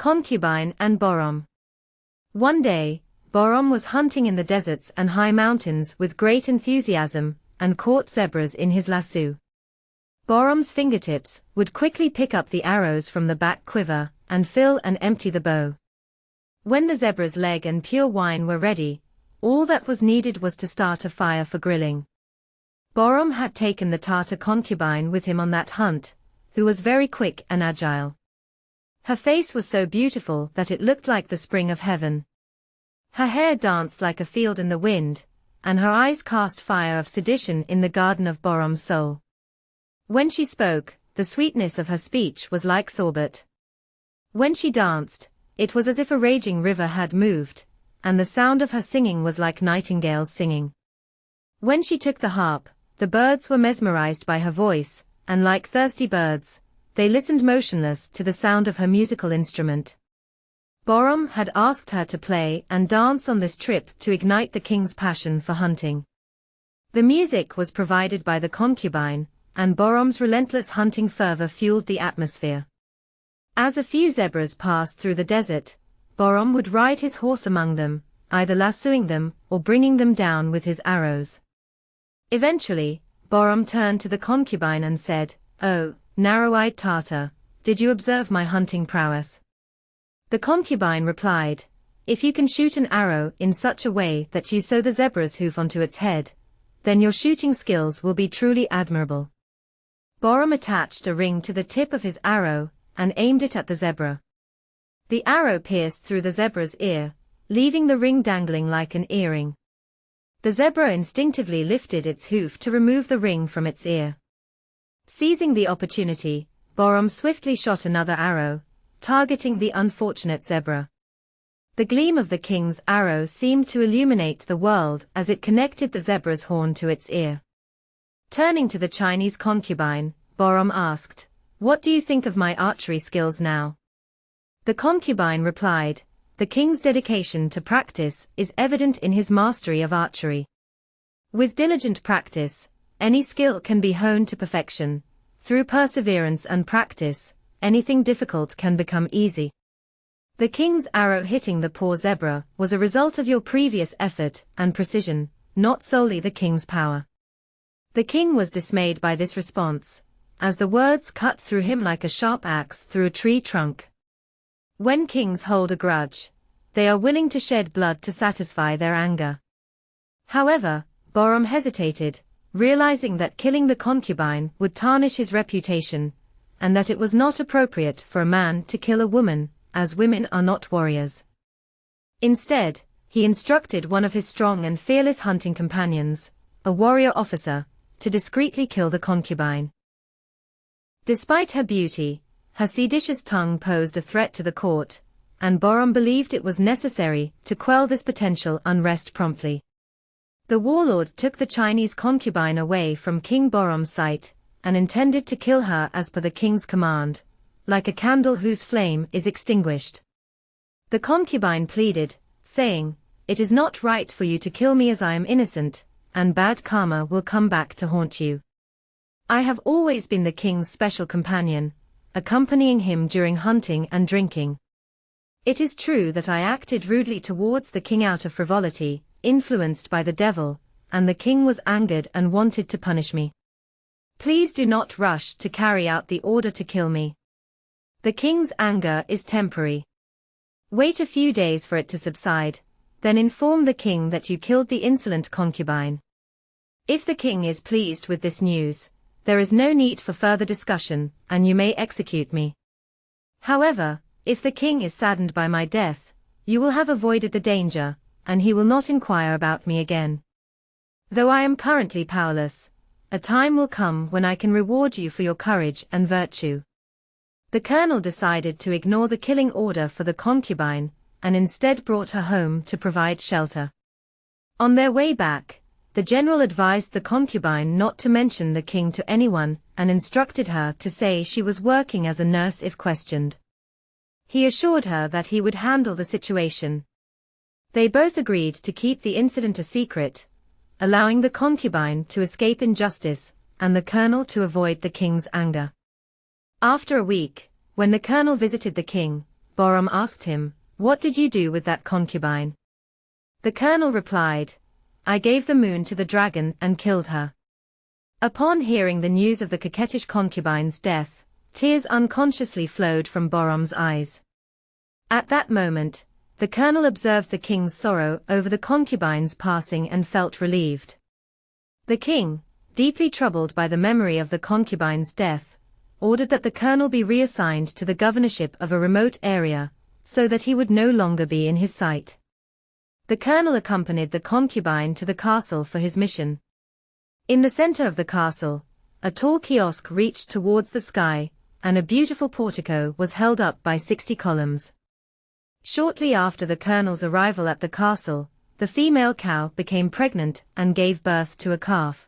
Concubine and Bahram. One day, Bahram was hunting in the deserts and high mountains with great enthusiasm, and caught zebras in his lasso. Bahram's fingertips would quickly pick up the arrows from the back quiver, and fill and empty the bow. When the zebra's leg and pure wine were ready, all that was needed was to start a fire for grilling. Bahram had taken the Tartar concubine with him on that hunt, who was very quick and agile. Her face was so beautiful that it looked like the spring of heaven. Her hair danced like a field in the wind, and her eyes cast fire of sedition in the garden of Bahram's soul. When she spoke, the sweetness of her speech was like sorbet. When she danced, it was as if a raging river had moved, and the sound of her singing was like nightingales singing. When she took the harp, the birds were mesmerized by her voice, and like thirsty birds, they listened motionless to the sound of her musical instrument. Bahram had asked her to play and dance on this trip to ignite the king's passion for hunting. The music was provided by the concubine, and Bahram's relentless hunting fervor fueled the atmosphere. As a few zebras passed through the desert, Bahram would ride his horse among them, either lassoing them or bringing them down with his arrows. Eventually, Bahram turned to the concubine and said, "Oh, narrow-eyed Tartar, did you observe my hunting prowess?" The concubine replied, "If you can shoot an arrow in such a way that you sew the zebra's hoof onto its head, then your shooting skills will be truly admirable." Bahram attached a ring to the tip of his arrow, and aimed it at the zebra. The arrow pierced through the zebra's ear, leaving the ring dangling like an earring. The zebra instinctively lifted its hoof to remove the ring from its ear. Seizing the opportunity, Bahram swiftly shot another arrow, targeting the unfortunate zebra. The gleam of the king's arrow seemed to illuminate the world as it connected the zebra's horn to its ear. Turning to the Chinese concubine, Bahram asked, "What do you think of my archery skills now?" The concubine replied, "The king's dedication to practice is evident in his mastery of archery. With diligent practice, any skill can be honed to perfection. Through perseverance and practice, anything difficult can become easy. The king's arrow hitting the poor zebra was a result of your previous effort and precision, not solely the king's power." The king was dismayed by this response, as the words cut through him like a sharp axe through a tree trunk. When kings hold a grudge, they are willing to shed blood to satisfy their anger. However, Bahram hesitated, realizing that killing the concubine would tarnish his reputation, and that it was not appropriate for a man to kill a woman, as women are not warriors. Instead, he instructed one of his strong and fearless hunting companions, a warrior officer, to discreetly kill the concubine. Despite her beauty, her seditious tongue posed a threat to the court, and Bahram believed it was necessary to quell this potential unrest promptly. The warlord took the Chinese concubine away from King Bahram's sight, and intended to kill her as per the king's command, like a candle whose flame is extinguished. The concubine pleaded, saying, "It is not right for you to kill me as I am innocent, and bad karma will come back to haunt you. I have always been the king's special companion, accompanying him during hunting and drinking. It is true that I acted rudely towards the king out of frivolity, influenced by the devil, and the king was angered and wanted to punish me. Please do not rush to carry out the order to kill me. The king's anger is temporary. Wait a few days for it to subside, then inform the king that you killed the insolent concubine. If the king is pleased with this news, there is no need for further discussion, and you may execute me. However, if the king is saddened by my death, you will have avoided the danger, and he will not inquire about me again. Though I am currently powerless, a time will come when I can reward you for your courage and virtue." The colonel decided to ignore the killing order for the concubine, and instead brought her home to provide shelter. On their way back, the general advised the concubine not to mention the king to anyone, and instructed her to say she was working as a nurse if questioned. He assured her that he would handle the situation. They both agreed to keep the incident a secret, allowing the concubine to escape injustice, and the colonel to avoid the king's anger. After a week, when the colonel visited the king, Bahram asked him, "What did you do with that concubine?" The colonel replied, "I gave the moon to the dragon and killed her." Upon hearing the news of the coquettish concubine's death, tears unconsciously flowed from Bahram's eyes. At that moment, the colonel observed the king's sorrow over the concubine's passing and felt relieved. The king, deeply troubled by the memory of the concubine's death, ordered that the colonel be reassigned to the governorship of a remote area, so that he would no longer be in his sight. The colonel accompanied the concubine to the castle for his mission. In the center of the castle, a tall kiosk reached towards the sky, and a beautiful portico was held up by 60 columns. Shortly after the colonel's arrival at the castle, the female cow became pregnant and gave birth to a calf.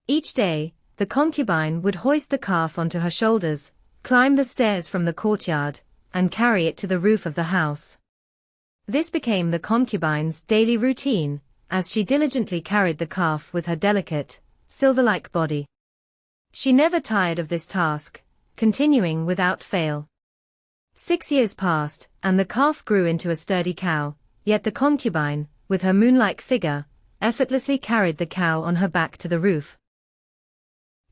Each day, the concubine would hoist the calf onto her shoulders, climb the stairs from the courtyard, and carry it to the roof of the house. This became the concubine's daily routine, as she diligently carried the calf with her delicate, silver-like body. She never tired of this task, continuing without fail. 6 years passed, and the calf grew into a sturdy cow, yet the concubine, with her moon-like figure, effortlessly carried the cow on her back to the roof.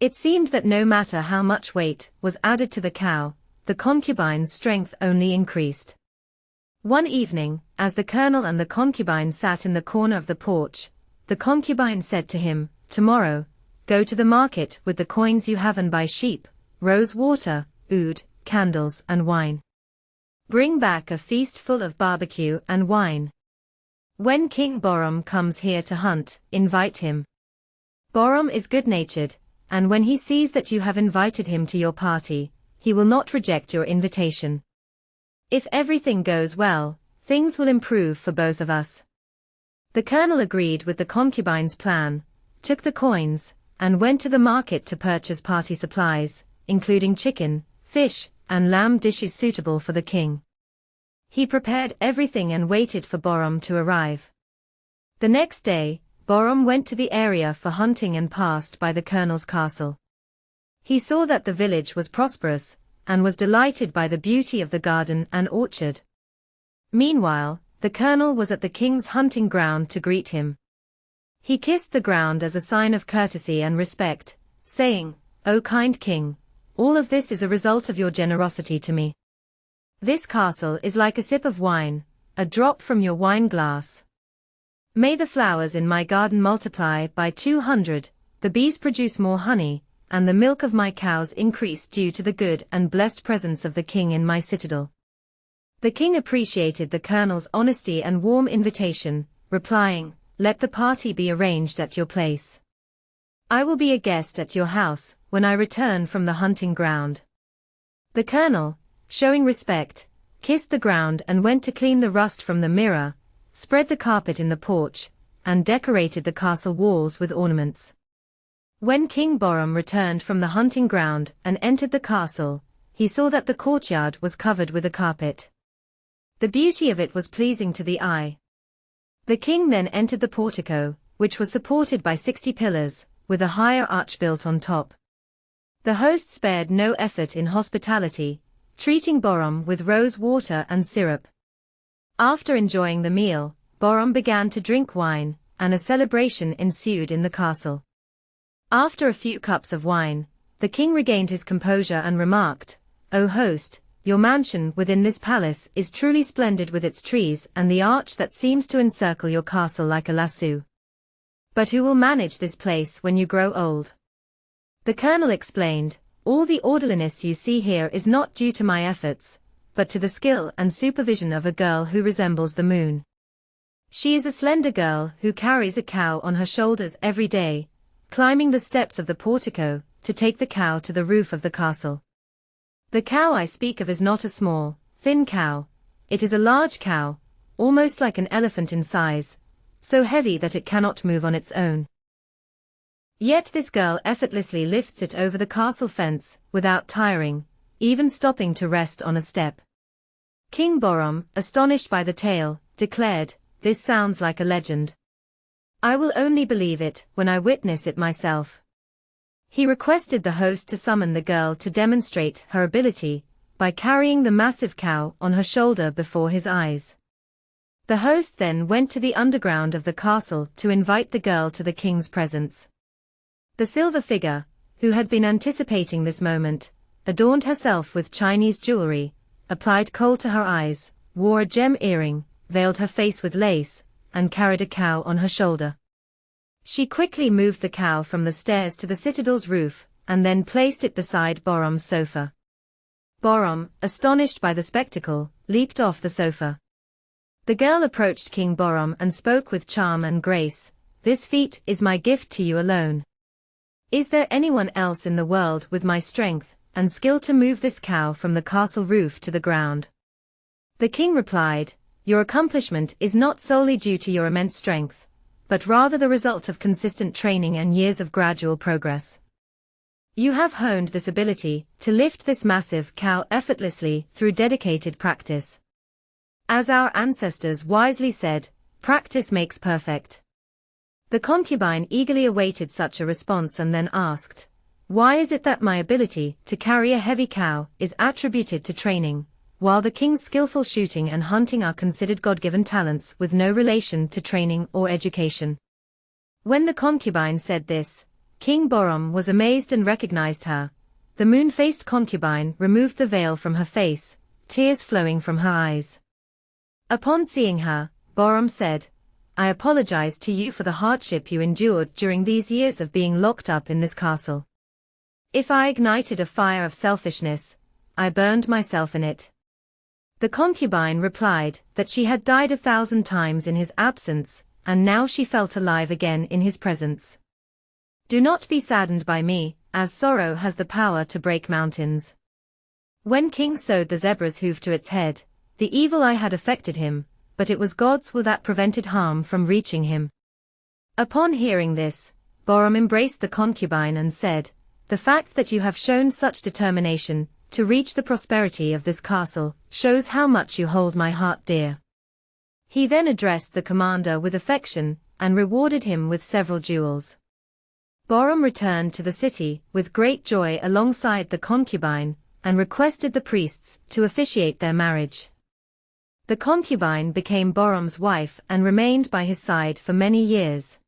It seemed that no matter how much weight was added to the cow, the concubine's strength only increased. One evening, as the colonel and the concubine sat in the corner of the porch, the concubine said to him, "Tomorrow, go to the market with the coins you have and buy sheep, rose water, oud, candles and wine. Bring back a feast full of barbecue and wine. When King Bahram comes here to hunt, invite him. Bahram is good-natured, and when he sees that you have invited him to your party, he will not reject your invitation. If everything goes well, things will improve for both of us." The colonel agreed with the concubine's plan, took the coins, and went to the market to purchase party supplies, including chicken, fish, and lamb dishes suitable for the king. He prepared everything and waited for Bahram to arrive. The next day, Bahram went to the area for hunting and passed by the colonel's castle. He saw that the village was prosperous, and was delighted by the beauty of the garden and orchard. Meanwhile, the colonel was at the king's hunting ground to greet him. He kissed the ground as a sign of courtesy and respect, saying, "O kind king, all of this is a result of your generosity to me. This castle is like a sip of wine, a drop from your wine glass. May the flowers in my garden multiply by 200, the bees produce more honey, and the milk of my cows increase due to the good and blessed presence of the king in my citadel." The king appreciated the colonel's honesty and warm invitation, replying, "Let the party be arranged at your place. I will be a guest at your house when I return from the hunting ground." The colonel, showing respect, kissed the ground and went to clean the rust from the mirror, spread the carpet in the porch, and decorated the castle walls with ornaments. When King Bahram returned from the hunting ground and entered the castle, he saw that the courtyard was covered with a carpet. The beauty of it was pleasing to the eye. The king then entered the portico, which was supported by 60 pillars, with a higher arch built on top. The host spared no effort in hospitality, treating Bahram with rose water and syrup. After enjoying the meal, Bahram began to drink wine, and a celebration ensued in the castle. After a few cups of wine, the king regained his composure and remarked, "O host, your mansion within this palace is truly splendid with its trees and the arch that seems to encircle your castle like a lasso. But who will manage this place when you grow old?" The colonel explained, "All the orderliness you see here is not due to my efforts, but to the skill and supervision of a girl who resembles the moon. She is a slender girl who carries a cow on her shoulders every day, climbing the steps of the portico to take the cow to the roof of the castle. The cow I speak of is not a small, thin cow, it is a large cow, almost like an elephant in size, so heavy that it cannot move on its own. Yet this girl effortlessly lifts it over the castle fence, without tiring, even stopping to rest on a step." King Bahram, astonished by the tale, declared, "This sounds like a legend. I will only believe it when I witness it myself." He requested the host to summon the girl to demonstrate her ability, by carrying the massive cow on her shoulder before his eyes. The host then went to the underground of the castle to invite the girl to the king's presence. The silver figure, who had been anticipating this moment, adorned herself with Chinese jewelry, applied kohl to her eyes, wore a gem earring, veiled her face with lace, and carried a cow on her shoulder. She quickly moved the cow from the stairs to the citadel's roof, and then placed it beside Bahram's sofa. Bahram, astonished by the spectacle, leaped off the sofa. The girl approached King Bahram and spoke with charm and grace. "This feat is my gift to you alone. Is there anyone else in the world with my strength and skill to move this cow from the castle roof to the ground?" The king replied, "Your accomplishment is not solely due to your immense strength, but rather the result of consistent training and years of gradual progress. You have honed this ability to lift this massive cow effortlessly through dedicated practice. As our ancestors wisely said, practice makes perfect." The concubine eagerly awaited such a response and then asked, "Why is it that my ability to carry a heavy cow is attributed to training, while the king's skillful shooting and hunting are considered God-given talents with no relation to training or education?" When the concubine said this, King Bahram was amazed and recognized her. The moon-faced concubine removed the veil from her face, tears flowing from her eyes. Upon seeing her, Bahram said, "I apologize to you for the hardship you endured during these years of being locked up in this castle. If I ignited a fire of selfishness, I burned myself in it." The concubine replied that she had died 1,000 times in his absence, and now she felt alive again in his presence. "Do not be saddened by me, as sorrow has the power to break mountains. When King sewed the zebra's hoof to its head, the evil eye had affected him, but it was God's will that prevented harm from reaching him." Upon hearing this, Bahram embraced the concubine and said, "The fact that you have shown such determination to reach the prosperity of this castle shows how much you hold my heart dear." He then addressed the commander with affection, and rewarded him with several jewels. Bahram returned to the city with great joy alongside the concubine, and requested the priests to officiate their marriage. The concubine became Bahram's wife and remained by his side for many years.